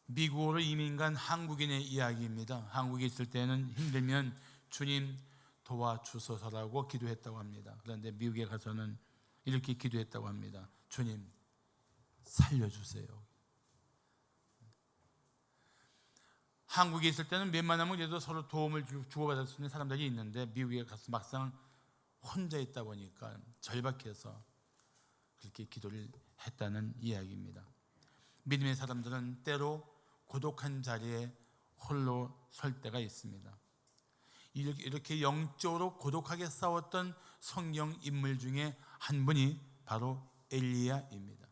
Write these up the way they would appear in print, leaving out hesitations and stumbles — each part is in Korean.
미국으로 이민 간 한국인의 이야기입니다. 한국에 있을 때는 힘들면 주님 도와주소서라고 기도했다고 합니다. 그런데 미국에 가서는 이렇게 기도했다고 합니다. 주님 살려주세요. 한국에 있을 때는 웬만하면 그래도 서로 도움을 주고받을 수 있는 사람들이 있는데 미국에 가서 막상 혼자 있다 보니까 절박해서 그렇게 기도를 했다는 이야기입니다. 믿음의 사람들은 때로 고독한 자리에 홀로 설 때가 있습니다. 이렇게 영적으로 고독하게 싸웠던 성경 인물 중에 한 분이 바로 엘리야입니다.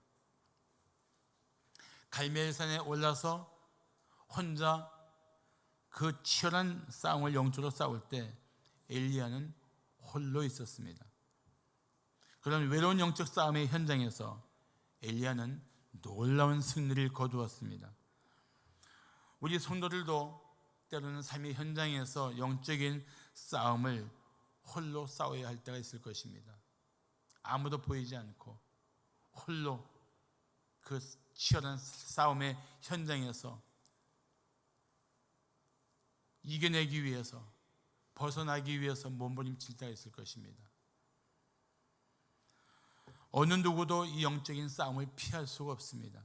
갈멜산에 올라서 혼자 그 치열한 싸움을 영적으로 싸울 때 엘리야는 홀로 있었습니다. 그런 외로운 영적 싸움의 현장에서 엘리야는 놀라운 승리를 거두었습니다. 우리 성도들도 때로는 삶의 현장에서 영적인 싸움을 홀로 싸워야 할 때가 있을 것입니다. 아무도 보이지 않고 홀로 그 치열한 싸움의 현장에서 이겨내기 위해서, 벗어나기 위해서 몸부림칠 때가 있을 것입니다. 어느 누구도 이 영적인 싸움을 피할 수가 없습니다.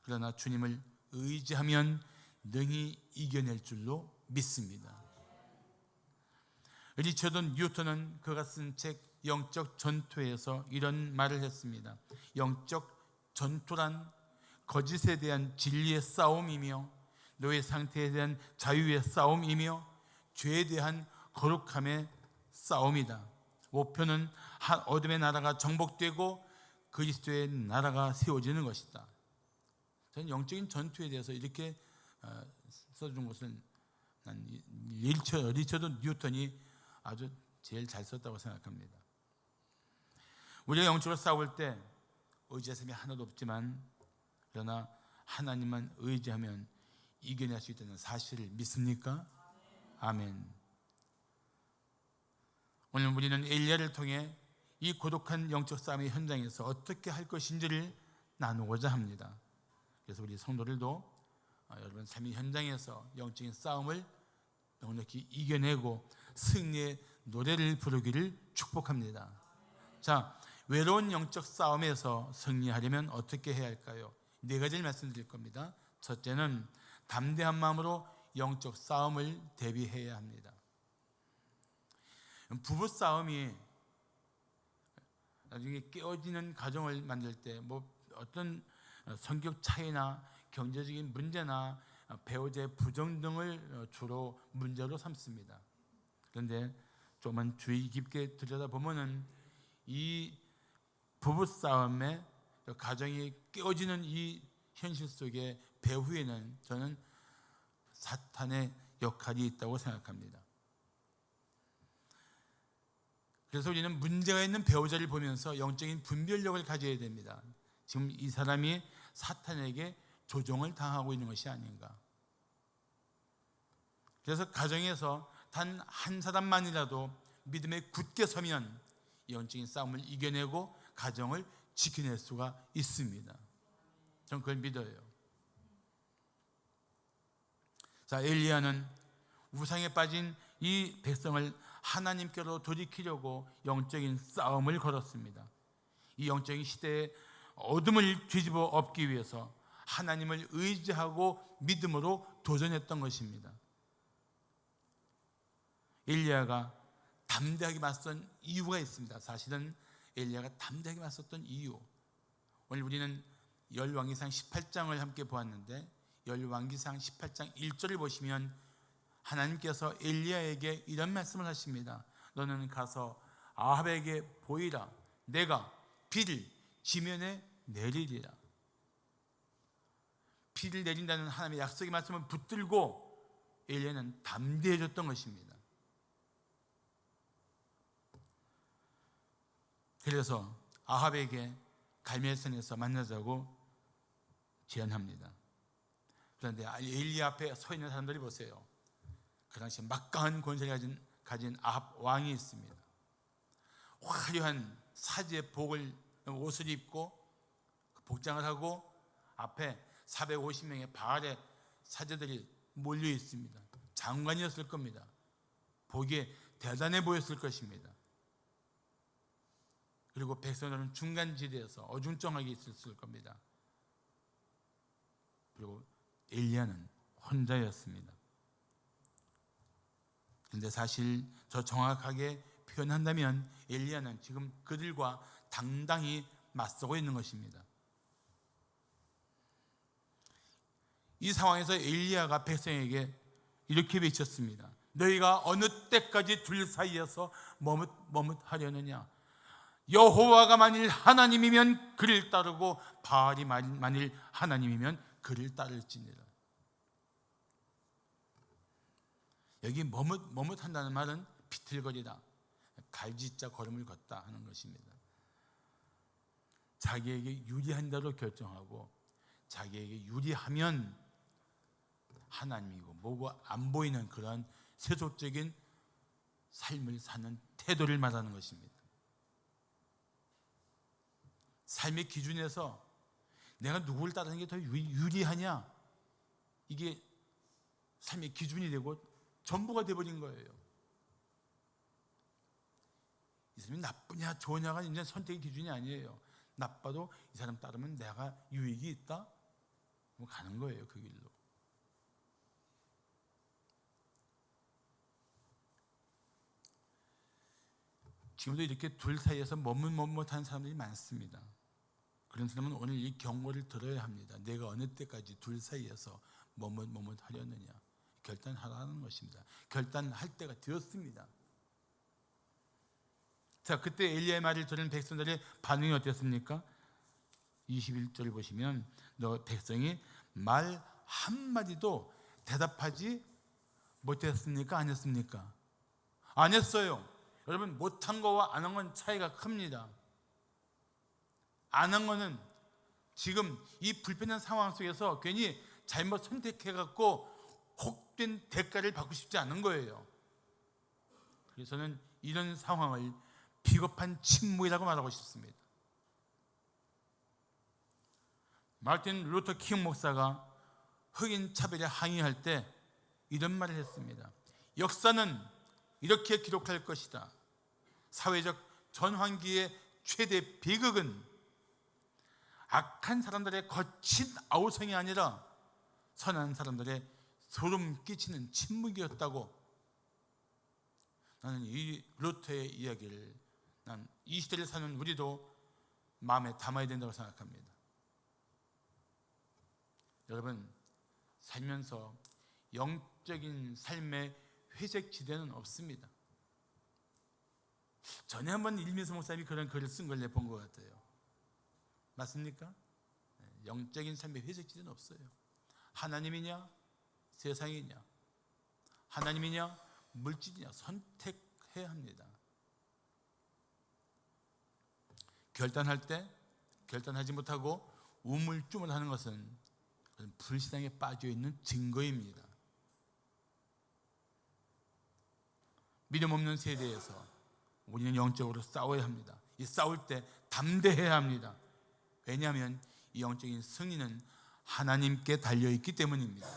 그러나 주님을 의지하면 능히 이겨낼 줄로 믿습니다. 리처드 뉴턴은 그가 쓴 책 영적 전투에서 이런 말을 했습니다. 영적 전투란 거짓에 대한 진리의 싸움이며 너의 상태에 대한 자유의 싸움이며 죄에 대한 거룩함의 싸움이다. 목표는 어둠의 나라가 정복되고 그리스도의 나라가 세워지는 것이다. 저는 영적인 전투에 대해서 이렇게 써준 것은 리처드 뉴턴이 아주 제일 잘 썼다고 생각합니다. 우리가 영적으로 싸울 때 의지할 사람이 하나도 없지만 그러나 하나님만 의지하면 이겨낼 수 있다는 사실을 믿습니까? 아멘. 오늘 우리는 엘리야를 통해 이 고독한 영적 싸움의 현장에서 어떻게 할 것인지를 나누고자 합니다. 그래서 우리 성도들도 여러분 삶의 현장에서 영적인 싸움을 넉넉히 이겨내고 승리의 노래를 부르기를 축복합니다. 자, 외로운 영적 싸움에서 승리하려면 어떻게 해야 할까요? 4가지를 말씀드릴 겁니다. 첫째는 담대한 마음으로 영적 싸움을 대비해야 합니다. 부부 싸움이 나중에 깨어지는 가정을 만들 때 어떤 성격 차이나 경제적인 문제나 배우자의 부정 등을 주로 문제로 삼습니다. 그런데 조금만 주의 깊게 들여다보면은 이 부부 싸움에 가정이 깨어지는 이 현실 속에 배후에는 저는 사탄의 역할이 있다고 생각합니다. 그래서 우리는 문제가 있는 배우자를 보면서 영적인 분별력을 가져야 됩니다. 지금 이 사람이 사탄에게 조종을 당하고 있는 것이 아닌가. 그래서 가정에서 단 한 사람만이라도 믿음에 굳게 서면 영적인 싸움을 이겨내고 가정을 지켜낼 수가 있습니다. 저는 그걸 믿어요. 자, 엘리야는 우상에 빠진 이 백성을 하나님께로 돌이키려고 영적인 싸움을 걸었습니다. 이 영적인 시대의 어둠을 뒤집어 엎기 위해서 하나님을 의지하고 믿음으로 도전했던 것입니다. 엘리야가 담대하게 맞선 이유가 있습니다. 사실은 엘리야가 담대하게 맞섰던 이유, 오늘 우리는 열왕기상 18장을 함께 보았는데 열왕기상 18장 1절을 보시면 하나님께서 엘리야에게 이런 말씀을 하십니다. 너는 가서 아합에게 보이라. 내가 비를 지면에 내리리라. 비를 내린다는 하나님의 약속의 말씀을 붙들고 엘리야는 담대해졌던 것입니다. 그래서 아합에게 갈멜산에서 만나자고 제안합니다. 그런데 엘리야 앞에 서 있는 사람들이 보세요. 그 당시 막강한 권세를 가진 아합 왕이 있습니다. 화려한 사지의 옷을 입고 복장을 하고 앞에 450명의 바알의 사제들이 몰려 있습니다. 장관이었을 겁니다. 보기에 대단해 보였을 것입니다. 그리고 백성들은 중간지대에서 어중쩡하게 있었을 겁니다. 그리고 엘리야는 혼자였습니다. 그런데 사실 더 정확하게 표현한다면 엘리야는 지금 그들과 당당히 맞서고 있는 것입니다. 이 상황에서 엘리야가 백성에게 이렇게 외쳤습니다. 너희가 어느 때까지 둘 사이에서 머뭇하려느냐? 여호와가 만일 하나님이면 그를 따르고 바알이 만일 하나님이면 그를 따를지니라. 여기 머뭇한다는 말은 비틀거리다, 갈짓자 걸음을 걷다 하는 것입니다. 자기에게 유리한 대로 결정하고 자기에게 유리하면 하나님이고 뭐고 안 보이는 그런 세속적인 삶을 사는 태도를 말하는 것입니다. 삶의 기준에서 내가 누구를 따르는 게 더 유리하냐, 이게 삶의 기준이 되고 전부가 되어버린 거예요. 이 사람이 나쁘냐 좋으냐가 이제 선택의 기준이 아니에요. 나빠도 이 사람 따르면 내가 유익이 있다? 그럼 가는 거예요, 그 길로. 지금도 이렇게 둘 사이에서 머뭇머뭇하는 사람들이 많습니다. 그런 사람은 오늘 이 경고를 들어야 합니다. 내가 어느 때까지 둘 사이에서 머뭇머뭇하려느냐, 결단하라는 것입니다. 결단할 때가 되었습니다. 자, 그때 엘리야의 말을 들은 백성들의 반응이 어땠습니까? 21절을 보시면 너 백성이 말 한마디도 대답하지 못했습니까? 안 했습니까? 안 했어요. 여러분, 못한 거와 안 한 건 차이가 큽니다. 안 한 거는 지금 이 불편한 상황 속에서 괜히 잘못 선택해갖고 혹된 대가를 받고 싶지 않은 거예요. 그래서 저는 이런 상황을 비겁한 침묵이라고 말하고 싶습니다. 마르틴 루터 킹 목사가 흑인 차별에 항의할 때 이런 말을 했습니다. 역사는 이렇게 기록할 것이다. 사회적 전환기의 최대 비극은 악한 사람들의 거친 아우성이 아니라 선한 사람들의 소름 끼치는 침묵이었다고. 나는 이 루터의 이야기를 난 이 시대를 사는 우리도 마음에 담아야 된다고 생각합니다. 여러분, 살면서 영적인 삶의 회색 지대는 없습니다. 전에 한번 일민수 목사님이 그런 글을 쓴 걸 본 것 같아요. 맞습니까? 영적인 삶의 회색 지대는 없어요. 하나님이냐 세상이냐, 하나님이냐 물질이냐 선택해야 합니다. 결단할 때 결단하지 못하고 우물쭈물하는 것은 불신앙에 빠져있는 증거입니다. 믿음 없는 세대에서 우리는 영적으로 싸워야 합니다. 이 싸울 때 담대해야 합니다. 왜냐하면 이 영적인 승리는 하나님께 달려있기 때문입니다.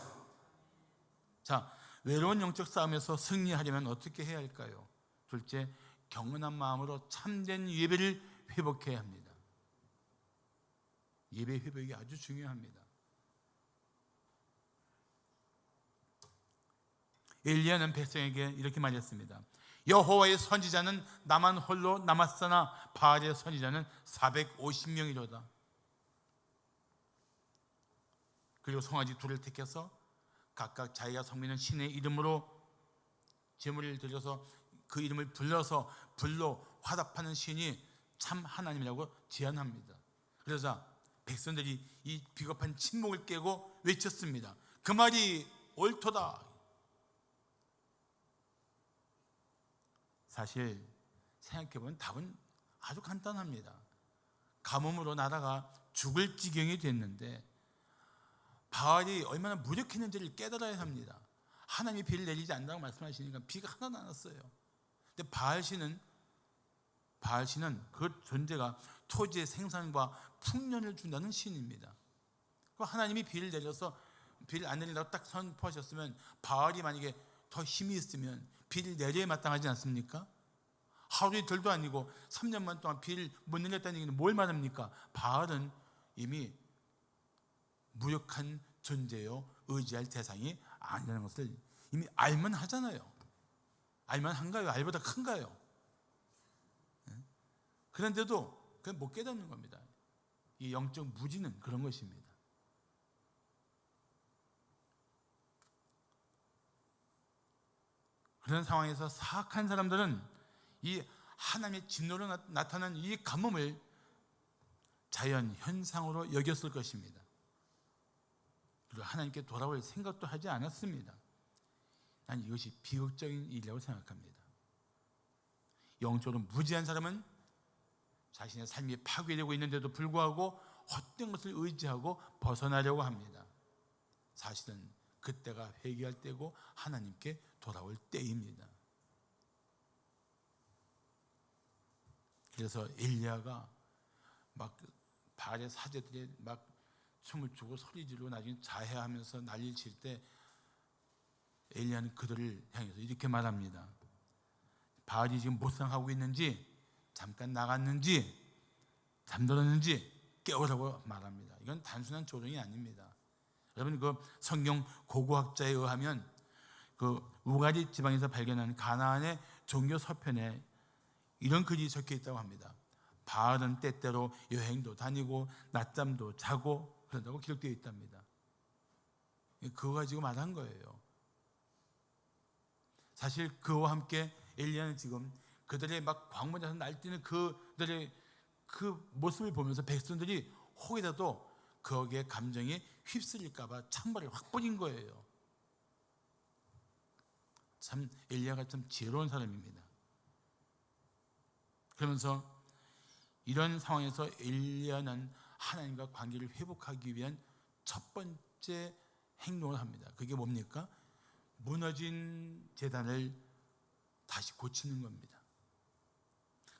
자, 외로운 영적 싸움에서 승리하려면 어떻게 해야 할까요? 둘째, 경건한 마음으로 참된 예배를 회복해야 합니다. 예배 회복이 아주 중요합니다. 엘리야는 백성에게 이렇게 말했습니다. 여호와의 선지자는 나만 홀로 남았으나 바알의 선지자는 450명이로다. 그리고 송아지 둘을 택해서 각각 자기가 섬기는 신의 이름으로 제물을 드려서 그 이름을 불러서 불로 화답하는 신이 참 하나님이라고 제안합니다. 그래서 백성들이 이 비겁한 침묵을 깨고 외쳤습니다. 그 말이 옳도다. 사실 생각해보면 답은 아주 간단합니다. 가뭄으로 나라가 죽을 지경이 됐는데 바알이 얼마나 무력했는지를 깨달아야 합니다. 하나님이 비를 내리지 않는다고 말씀하시니까 비가 하나도 안 왔어요. 근데 바알신은 그 존재가 토지의 생산과 풍년을 준다는 신입니다. 그 하나님이 비를 내려서 비를 안 내린다고 딱 선포하셨으면 바알이 만약에 더 힘이 있으면 비를 내려야 마땅하지 않습니까? 하루 이틀도 아니고 3년만 동안 비를 못 내렸다는 얘기는 뭘 말합니까? 바알은 이미 무력한 존재요, 의지할 대상이 아니라는 것을 이미 알만 하잖아요. 알만 한가요? 알보다 큰가요? 그런데도 그걸 못 깨닫는 겁니다. 이 영적 무지는 그런 것입니다. 그런 상황에서 사악한 사람들은 이 하나님의 진노로 나타난 이 가뭄을 자연 현상으로 여겼을 것입니다. 그리고 하나님께 돌아올 생각도 하지 않았습니다. 난 이것이 비극적인 일이라고 생각합니다. 영적으로 무지한 사람은 자신의 삶이 파괴되고 있는데도 불구하고 헛된 것을 의지하고 벗어나려고 합니다. 사실은 그때가 회개할 때고 하나님께 돌아올 때입니다. 그래서 엘리야가 막 바알의 사제들이 막 춤을 추고 소리 지르고 나중에 자해하면서 난리를 칠 때 엘리야는 그들을 향해서 이렇게 말합니다. 바알이 지금 묵상하고 있는지, 잠깐 나갔는지, 잠들었는지 깨우라고 말합니다. 이건 단순한 조롱이 아닙니다. 여러분, 그 성경 고고학자에 의하면 그 우가리 지방에서 발견한 가나안의 종교 서편에 이런 글이 적혀 있다고 합니다. 바알은 때때로 여행도 다니고 낮잠도 자고 그런다고 기록되어 있답니다. 그거 가지고 말한 거예요. 사실 그와 함께 엘리야는 지금 그들의 막 광문에서 날뛰는 그들의 그 모습을 보면서 백성들이 혹이라도 거기에 감정이 휩쓸릴까봐 창발을 확 벌인 거예요. 참 엘리야가 참 지혜로운 사람입니다. 그러면서 이런 상황에서 엘리야는 하나님과 관계를 회복하기 위한 첫 번째 행동을 합니다. 그게 뭡니까? 무너진 제단을 다시 고치는 겁니다.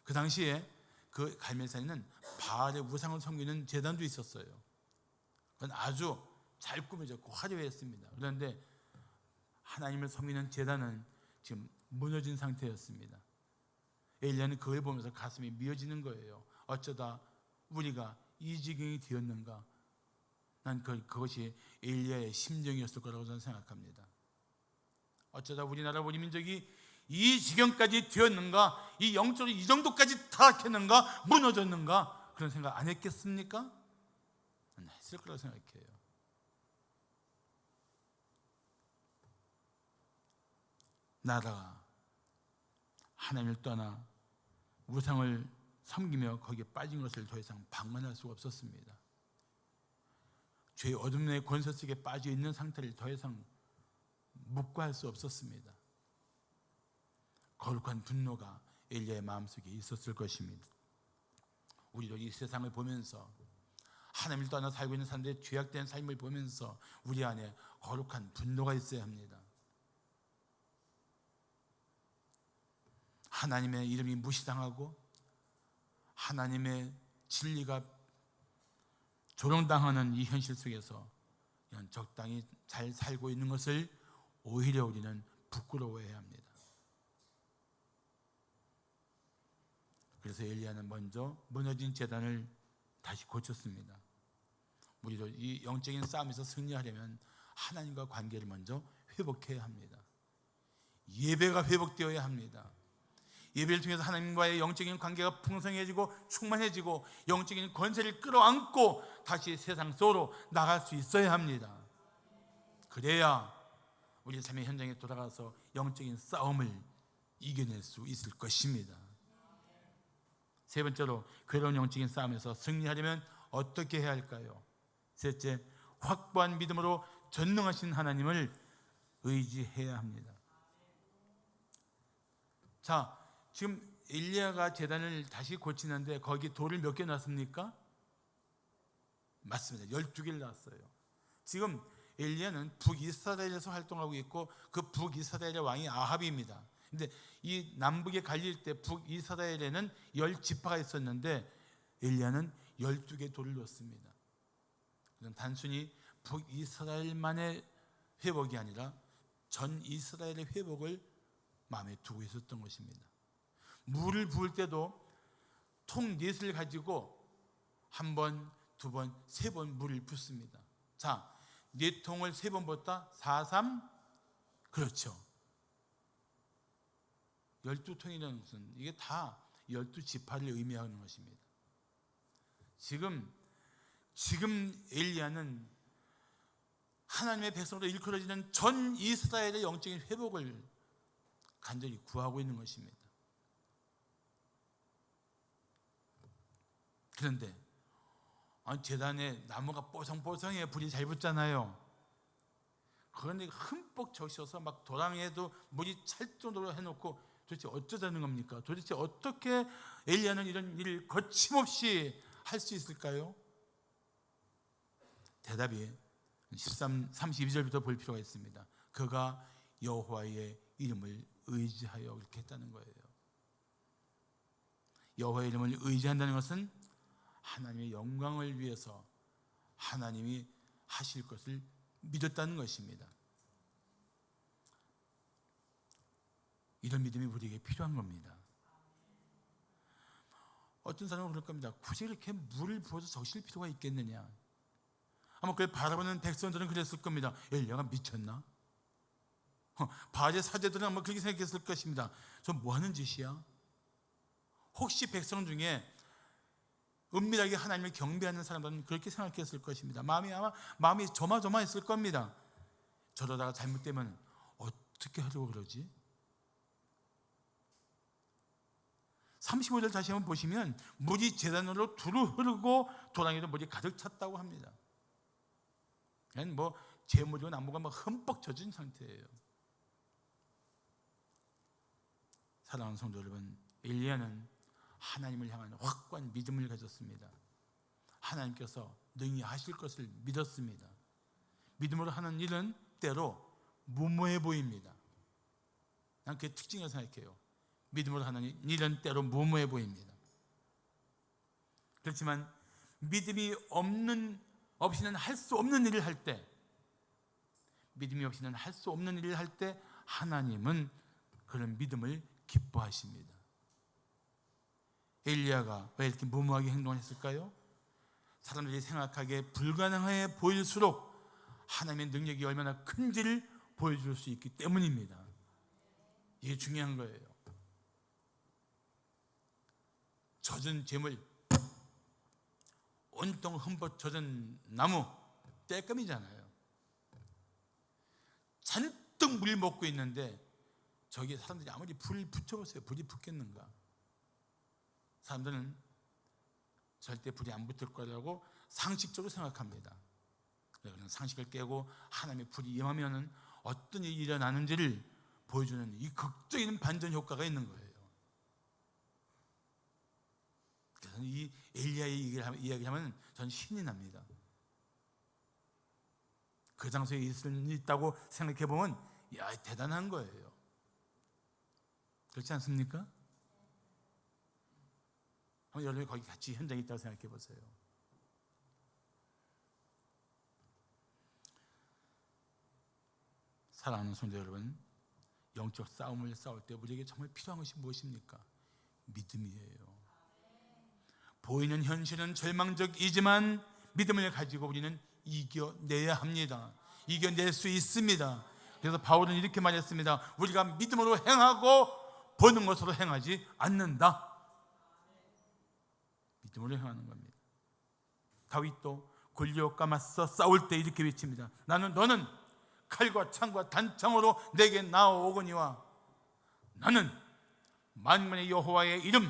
그 당시에 그 갈멜산에는 바알의 우상을 섬기는 제단도 있었어요. 그건 아주 잘 꾸며졌고 화려했습니다. 그런데 하나님을 섬기는 제단은 지금 무너진 상태였습니다. 엘리야는 그걸 보면서 가슴이 미어지는 거예요. 어쩌다 우리가 이 지경이 되었는가? 난 그것이 엘리야의 심정이었을 거라고 저는 생각합니다. 어쩌다 우리나라 우리 민족이 이 지경까지 되었는가? 이 영적으로 이 정도까지 타락했는가? 무너졌는가? 그런 생각 안 했겠습니까? 난 했을 거라고 생각해요. 나라가 하나님을 떠나 우상을 섬기며 거기에 빠진 것을 더 이상 방만할 수가 없었습니다. 죄의 어둠의 권세 속에 빠져 있는 상태를 더 이상 묵과할 수 없었습니다. 거룩한 분노가 엘리야의 마음속에 있었을 것입니다. 우리도 이 세상을 보면서 하나님을 떠나 살고 있는 사람들의 죄악된 삶을 보면서 우리 안에 거룩한 분노가 있어야 합니다. 하나님의 이름이 무시당하고 하나님의 진리가 조롱당하는 이 현실 속에서 그냥 적당히 잘 살고 있는 것을 오히려 우리는 부끄러워해야 합니다. 그래서 엘리야는 먼저 무너진 제단을 다시 고쳤습니다. 우리도 이 영적인 싸움에서 승리하려면 하나님과 관계를 먼저 회복해야 합니다. 예배가 회복되어야 합니다. 예배를 통해서 하나님과의 영적인 관계가 풍성해지고 충만해지고 영적인 권세를 끌어안고 다시 세상 속으로 나갈 수 있어야 합니다. 그래야 우리 삶의 현장에 돌아가서 영적인 싸움을 이겨낼 수 있을 것입니다. 세 번째로 괴로운 영적인 싸움에서 승리하려면 어떻게 해야 할까요? 셋째, 확고한 믿음으로 전능하신 하나님을 의지해야 합니다. 자, 지금 엘리야가 제단을 다시 고치는데 거기 돌을 몇 개 놨습니까? 맞습니다. 12개를 놨어요. 지금 엘리야는 북이스라엘에서 활동하고 있고 그 북이스라엘의 왕이 아합입니다. 근데 이 남북에 갈릴 때 북이스라엘에는 10지파가 있었는데 엘리야는 12개 돌을 놓습니다. 이건 단순히 북이스라엘만의 회복이 아니라 전 이스라엘의 회복을 마음에 두고 있었던 것입니다. 물을 부을 때도 통 넷을 가지고 한 번, 두 번, 세 번 물을 붓습니다. 자, 네 통을 세 번 붓다? 4, 3? 그렇죠. 12통이라는 것은 이게 다 12지파를 의미하는 것입니다. 지금 엘리야는 하나님의 백성으로 일컬어지는 전 이스라엘의 영적인 회복을 간절히 구하고 있는 것입니다. 그런데 제단에 나무가 뽀송뽀송해 불이 잘 붙잖아요. 그런데 흠뻑 적셔서 막 도랑에도 물이 찰 정도로 해놓고 도대체 어쩌자는 겁니까? 도대체 어떻게 엘리야는 이런 일을 거침없이 할 수 있을까요? 대답이 32절부터 볼 필요가 있습니다. 그가 여호와의 이름을 의지하여 그렇게 했다는 거예요. 여호와의 이름을 의지한다는 것은 하나님의 영광을 위해서 하나님이 하실 것을 믿었다는 것입니다. 이런 믿음이 우리에게 필요한 겁니다. 어떤 사람은 그럴 겁니다. 굳이 이렇게 물을 부어서 적실 필요가 있겠느냐. 아마 그걸 바라보는 백성들은 그랬을 겁니다. 엘리야가 미쳤나? 바알의 사제들은 아마 그렇게 생각했을 것입니다. 저 뭐 하는 짓이야? 혹시 백성 중에 은밀하게 하나님을 경배하는 사람들은 그렇게 생각했을 것입니다. 마음이 조마조마했을 겁니다. 저러다가 잘못되면 어떻게 하려고 그러지? 35절 다시 한번 보시면 물이 제단으로 두루 흐르고 도랑에도 물이 가득 찼다고 합니다. 뭐 재물이고 나무가 막 흠뻑 젖은 상태예요. 사랑하는 성도 여러분, 엘리야는 하나님을 향한 확고한 믿음을 가졌습니다. 하나님께서 능히 하실 것을 믿었습니다. 믿음으로 하는 일은 때로 무모해 보입니다. 난 그게 특징이라고 생각해요. 믿음으로 하는 일은 때로 무모해 보입니다. 그렇지만 믿음이 없이는 할 수 없는 일을 할 때, 믿음이 없이는 할 수 없는 일을 할 때 하나님은 그런 믿음을 기뻐하십니다. 엘리야가 왜 이렇게 무모하게 행동을 했을까요? 사람들이 생각하기에 불가능해 보일수록 하나님의 능력이 얼마나 큰지를 보여줄 수 있기 때문입니다. 이게 중요한 거예요. 젖은 재물, 온통 흠뻑 젖은 나무, 땔감이잖아요. 잔뜩 물 먹고 있는데 저기에 사람들이 아무리 불을 붙여보세요. 불이 붙겠는가? 사람들은 절대 불이 안 붙을 거라고 상식적으로 생각합니다. 그런 상식을 깨고 하나님의 불이 임하면 어떤 일이 일어나는지를 보여주는 이 극적인 반전 효과가 있는 거예요. 그래서 이 엘리야의 이야기하면 전 신이 납니다. 그 장소에 있다고 생각해 보면 대단한 거예요. 그렇지 않습니까? 여러분이 거기 같이 현장에 있다고 생각해 보세요. 사랑하는 성도 여러분, 영적 싸움을 싸울 때 우리에게 정말 필요한 것이 무엇입니까? 믿음이에요. 보이는 현실은 절망적이지만 믿음을 가지고 우리는 이겨내야 합니다. 이겨낼 수 있습니다. 그래서 바울은 이렇게 말했습니다. 우리가 믿음으로 행하고 보는 것으로 행하지 않는다. 믿음으로 행하는 겁니다. 다윗도 골리앗과 맞서 싸울 때 이렇게 외칩니다. 너는 칼과 창과 단창으로 내게 나아오거니와 나는 만군의 여호와의 이름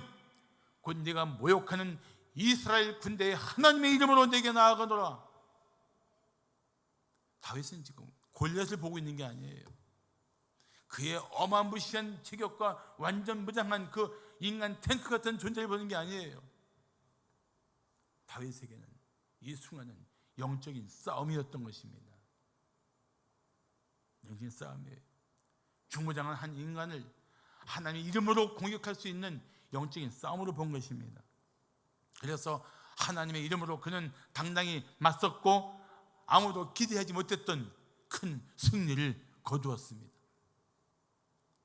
곧 네가 모욕하는 이스라엘 군대의 하나님의 이름으로 내게 나아가노라. 다윗은 지금 골리앗을 보고 있는 게 아니에요. 그의 어마무시한 체격과 완전 무장한 그 인간 탱크 같은 존재를 보는 게 아니에요. 다윗에게는 이 순간은 영적인 싸움이었던 것입니다. 영적인 싸움이에요. 중무장한 한 인간을 하나님의 이름으로 공격할 수 있는 영적인 싸움으로 본 것입니다. 그래서 하나님의 이름으로 그는 당당히 맞섰고 아무도 기대하지 못했던 큰 승리를 거두었습니다.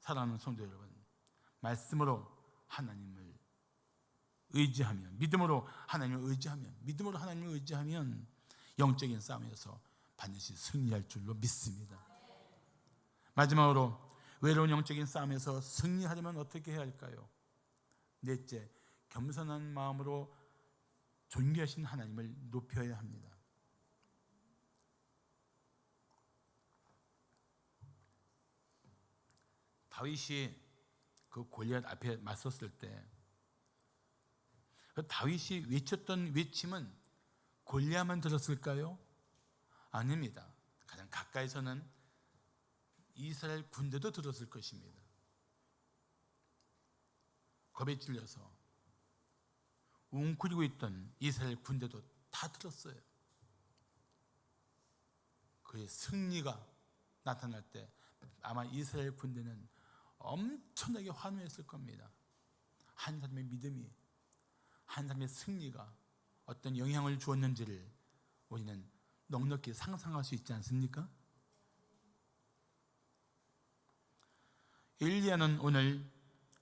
사랑하는 성도 여러분, 말씀으로 하나님을 의지하면, 믿음으로 하나님을 의지하면, 믿음으로 하나님을 의지하면 영적인 싸움에서 반드시 승리할 줄로 믿습니다. 마지막으로 외로운 영적인 싸움에서 승리하려면 어떻게 해야 할까요? 넷째, 겸손한 마음으로 존귀하신 하나님을 높여야 합니다. 다윗이 그 골리앗 앞에 맞섰을 때 그 다윗이 외쳤던 외침은 골리앗만 들었을까요? 아닙니다. 가장 가까이서는 이스라엘 군대도 들었을 것입니다. 겁에 찔려서 웅크리고 있던 이스라엘 군대도 다 들었어요. 그의 승리가 나타날 때 아마 이스라엘 군대는 엄청나게 환호했을 겁니다. 한 사람의 믿음이, 한 사람의 승리가 어떤 영향을 주었는지를 우리는 넉넉히 상상할 수 있지 않습니까? 엘리야는 오늘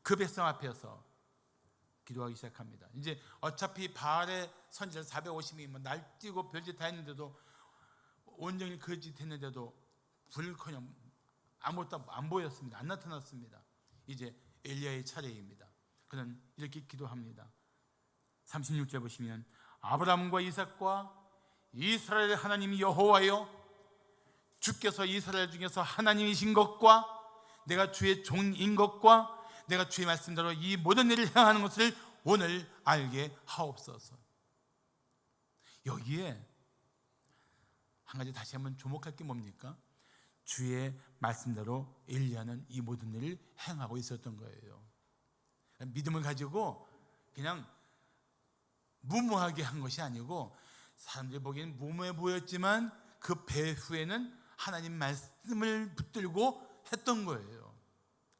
그 백성 앞에서 기도하기 시작합니다. 이제 어차피 바알의 선지자 450명이 날뛰고 별짓 다 했는데도 온종일 거짓 했는데도 불커녕 아무것도 안 보였습니다. 안 나타났습니다. 이제 엘리야의 차례입니다. 그는 이렇게 기도합니다. 36절 보시면 아브라함과 이삭과 이스라엘의 하나님 여호와여, 주께서 이스라엘 중에서 하나님이신 것과 내가 주의 종인 것과 내가 주의 말씀대로 이 모든 일을 행하는 것을 오늘 알게 하옵소서. 여기에 한 가지 다시 한번 주목할 게 뭡니까? 주의 말씀대로 엘리야는 이 모든 일을 행하고 있었던 거예요. 믿음을 가지고 그냥 무모하게 한 것이 아니고, 사람들이 보기에는 무모해 보였지만 그 배후에는 하나님 말씀을 붙들고 했던 거예요.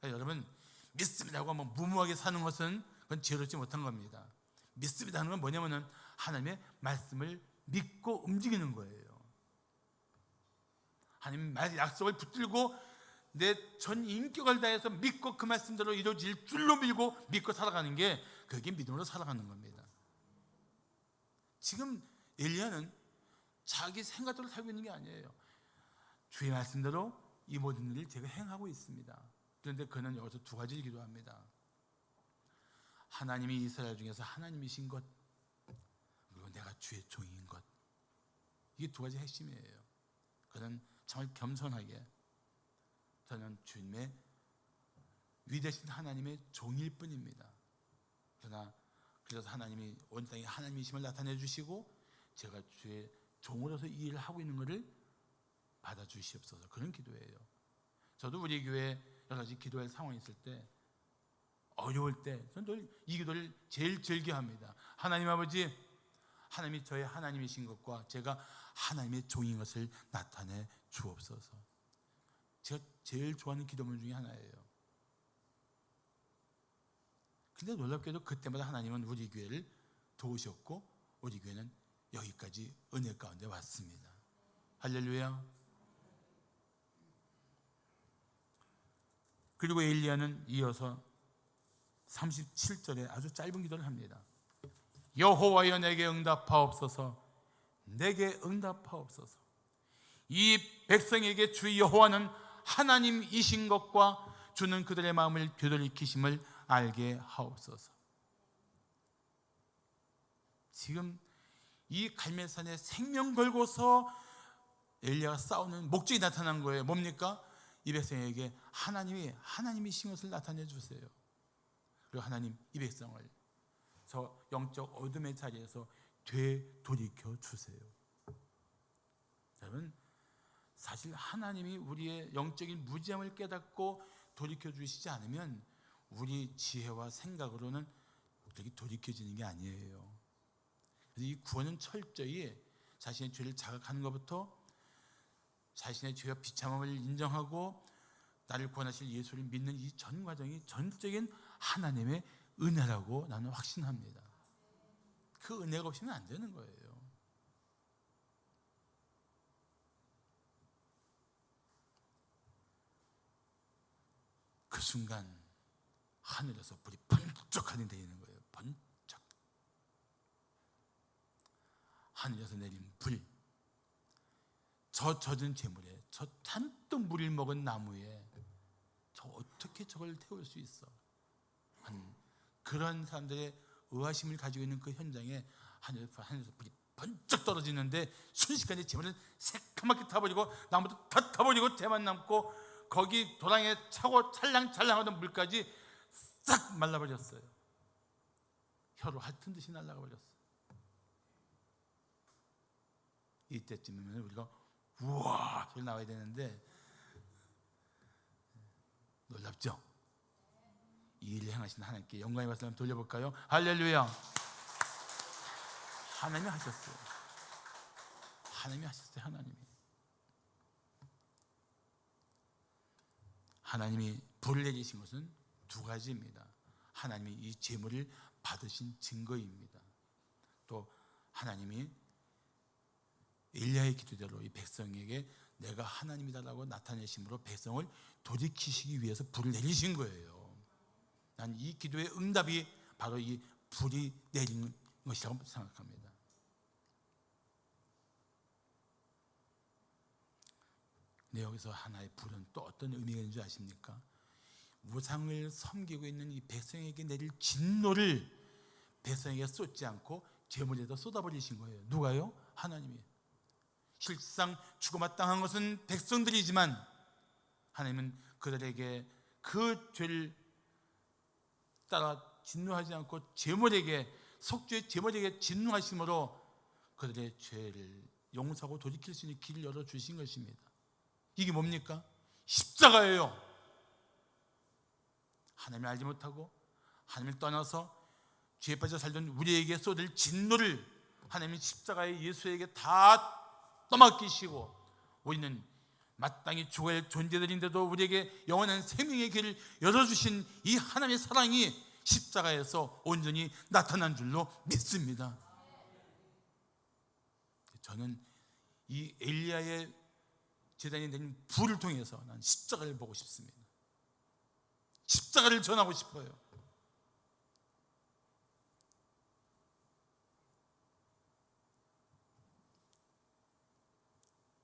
그러니까 여러분, 믿습니다고 한번 무모하게 사는 것은 그건 지혜롭지 못한 겁니다. 믿습니다 하는 건 뭐냐면은 하나님의 말씀을 믿고 움직이는 거예요. 하나님 약속을 붙들고 내 전 인격을 다해서 믿고 그 말씀대로 이루어질 줄로 밀고 믿고 살아가는 게, 그게 믿음으로 살아가는 겁니다. 지금 엘리야는 자기 생각대로 살고 있는 게 아니에요. 주의 말씀대로 이 모든 일을 제가 행하고 있습니다. 그런데 그는 여기서 두 가지를 기도합니다. 하나님이 이스라엘 중에서 하나님이신 것, 그리고 내가 주의 종인 것. 이게 두 가지 핵심이에요. 그는 정말 겸손하게, 저는 주님의 위대하신 하나님의 종일 뿐입니다. 그러나 그래서 하나님이 온 땅에 하나님이심을 나타내 주시고 제가 주의 종으로서 이 일을 하고 있는 것을 받아주시옵소서. 그런 기도예요. 저도 우리 교회 여러 가지 기도할 상황이 있을 때, 어려울 때 저는 늘 이 기도를 제일 즐겨합니다. 하나님 아버지, 하나님이 저의 하나님이신 것과 제가 하나님의 종인 것을 나타내 주옵소서. 제가 제일 좋아하는 기도문 중에 하나예요. 근데 놀랍게도 그때마다 하나님은 우리 교회를 도우셨고 우리 교회는 여기까지 은혜 가운데 왔습니다. 할렐루야. 그리고 엘리야는 이어서 37절에 아주 짧은 기도를 합니다. 여호와여 내게 응답하옵소서. 내게 응답하옵소서. 이 백성에게 주 여호와는 하나님이신 것과 주는 그들의 마음을 되돌이키심을 알게 하옵소서. 지금 이 갈멜산에 생명 걸고서 엘리야가 싸우는 목적이 나타난 거예요. 뭡니까? 이 백성에게 하나님이 하나님이신 것을 나타내 주세요. 그리고 하나님 이 백성을 저 영적 어둠의 자리에서 되돌이켜 주세요. 여러분, 사실 하나님이 우리의 영적인 무지함을 깨닫고 돌이켜 주시지 않으면 우리 지혜와 생각으로는 그렇게 돌이켜지는 게 아니에요. 그래서 이 구원은 철저히 자신의 죄를 자각하는 것부터 자신의 죄와 비참함을 인정하고 나를 구원하실 예수를 믿는 이 전 과정이 전적인 하나님의 은혜라고 나는 확신합니다. 그 은혜가 없이는 안 되는 거예요. 순간 하늘에서 불이 번쩍하게 내리는 거예요. 번쩍. 하늘에서 내린 불, 저 젖은 재물에, 저 잔뜩 물을 먹은 나무에 저 어떻게 저걸 태울 수 있어? 그런 사람들의 의아심을 가지고 있는 그 현장에 하늘에서 불이 번쩍 떨어지는데 순식간에 재물은 새까맣게 타버리고 나무도 다 타버리고 대만 남고 거기 도랑에 차고 찰랑찰랑하던 물까지 싹 말라버렸어요. 혀로 핥은 듯이 날아가 버렸어요. 이때쯤이면 우리가 우와 소리 나와야 되는데 놀랍죠? 이 일을 행하신 하나님께 영광의 말씀을 돌려볼까요? 할렐루야. 하나님이 하셨어요. 하나님이 하셨어요. 하나님이 불을 내리신 것은 두 가지입니다. 하나님이 이 제물을 받으신 증거입니다. 또 하나님이 엘리야의 기도대로 이 백성에게 내가 하나님이다라고 나타내심으로 백성을 돌이키시기 위해서 불을 내리신 거예요. 난 이 기도의 응답이 바로 이 불이 내린 것이라고 생각합니다. 근데 여기서 하나의 불은 또 어떤 의미가 있는지 아십니까? 우상을 섬기고 있는 이 백성에게 내릴 진노를 백성에게 쏟지 않고 제물에다 쏟아버리신 거예요. 누가요? 하나님이. 실상 죽어마땅한 것은 백성들이지만 하나님은 그들에게 그 죄를 따라 진노하지 않고 제물에게 속죄의 제물에게 진노하심으로 그들의 죄를 용서하고 돌이킬 수 있는 길을 열어주신 것입니다. 이게 뭡니까? 십자가예요. 하나님을 알지 못하고 하나님을 떠나서 죄에 빠져 살던 우리에게 쏟을 진노를 하나님이 십자가의 예수에게 다 떠맡기시고 우리는 마땅히 죽어야 할 존재들인데도 우리에게 영원한 생명의 길을 열어주신 이 하나님의 사랑이 십자가에서 온전히 나타난 줄로 믿습니다. 저는 이 엘리야의 제단이 내린 불을 통해서 난 십자가를 보고 싶습니다. 십자가를 전하고 싶어요.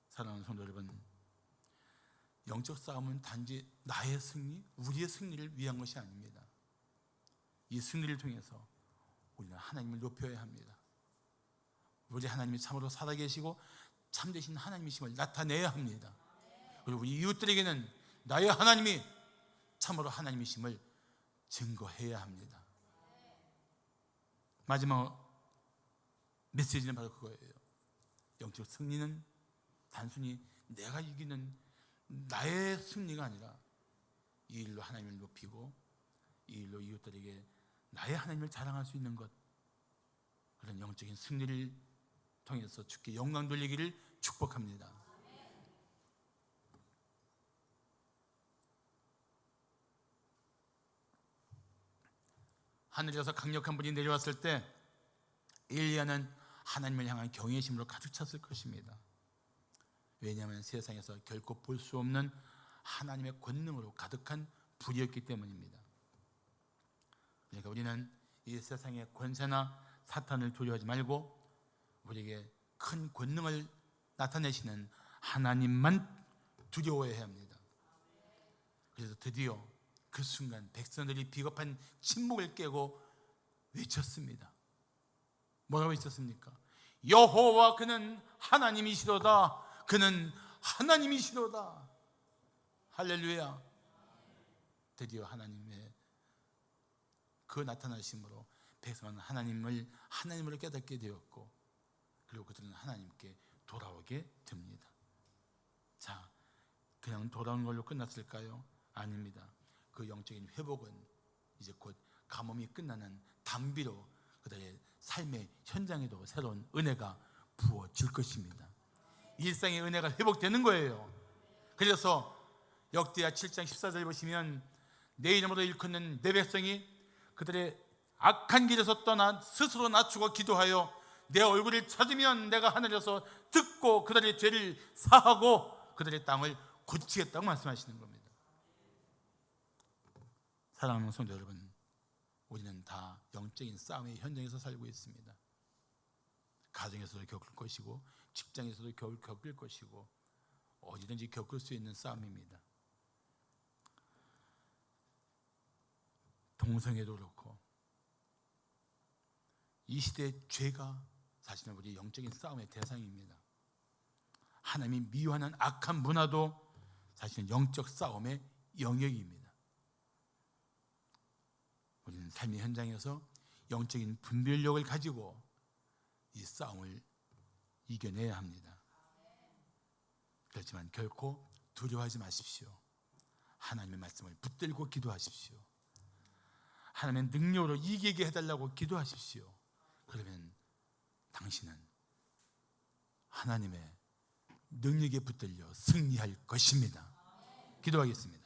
사랑하는 성도 여러분, 영적 싸움은 단지 나의 승리, 우리의 승리를 위한 것이 아닙니다. 이 승리를 통해서 우리는 하나님을 높여야 합니다. 우리 하나님이 참으로 살아계시고 참되신 하나님이심을 나타내야 합니다. 그리고 우리 이웃들에게는 나의 하나님이 참으로 하나님이심을 증거해야 합니다. 마지막 메시지는 바로 그거예요. 영적 승리는 단순히 내가 이기는 나의 승리가 아니라 이 일로 하나님을 높이고 이 일로 이웃들에게 나의 하나님을 자랑할 수 있는 것, 그런 영적인 승리를 통해서 주께 영광 돌리기를 축복합니다. 하늘에서 강력한 불이 내려왔을 때 엘리야는 하나님을 향한 경외심으로 가득 찼을 것입니다. 왜냐하면 세상에서 결코 볼 수 없는 하나님의 권능으로 가득한 불이었기 때문입니다. 그러니까 우리는 이 세상의 권세나 사탄을 두려워하지 말고 우리에게 큰 권능을 나타내시는 하나님만 두려워해야 합니다. 그래서 드디어 그 순간 백성들이 비겁한 침묵을 깨고 외쳤습니다. 뭐라고 외쳤습니까? 여호와 그는 하나님이시로다. 그는 하나님이시로다. 할렐루야. 드디어 하나님의 그 나타나심으로 백성은 하나님을 하나님으로 깨닫게 되었고, 그리고 그들은 하나님께 돌아오게 됩니다. 자, 그냥 돌아온 걸로 끝났을까요? 아닙니다. 그 영적인 회복은 이제 곧 가뭄이 끝나는 단비로 그들의 삶의 현장에도 새로운 은혜가 부어질 것입니다. 일상의 은혜가 회복되는 거예요. 그래서 역대하 7장 14절 보시면 내 이름으로 일컫는 내 백성이 그들의 악한 길에서 떠나 스스로 낮추고 기도하여 내 얼굴을 찾으면 내가 하늘에서 듣고 그들의 죄를 사하고 그들의 땅을 고치겠다고 말씀하시는 겁니다. 사랑하는 성도 여러분, 우리는 다 영적인 싸움의 현장에서 살고 있습니다. 가정에서도 겪을 것이고 직장에서도 겪을 것이고 어디든지 겪을 수 있는 싸움입니다. 동성애도 그렇고 이 시대의 죄가 사실은 우리 영적인 싸움의 대상입니다. 하나님이 미워하는 악한 문화도 사실은 영적 싸움의 영역입니다. 우리는 삶의 현장에서 영적인 분별력을 가지고 이 싸움을 이겨내야 합니다. 그렇지만 결코 두려워하지 마십시오. 하나님의 말씀을 붙들고 기도하십시오. 하나님의 능력으로 이기게 해달라고 기도하십시오. 그러면 당신은 하나님의 능력에 붙들려 승리할 것입니다. 기도하겠습니다.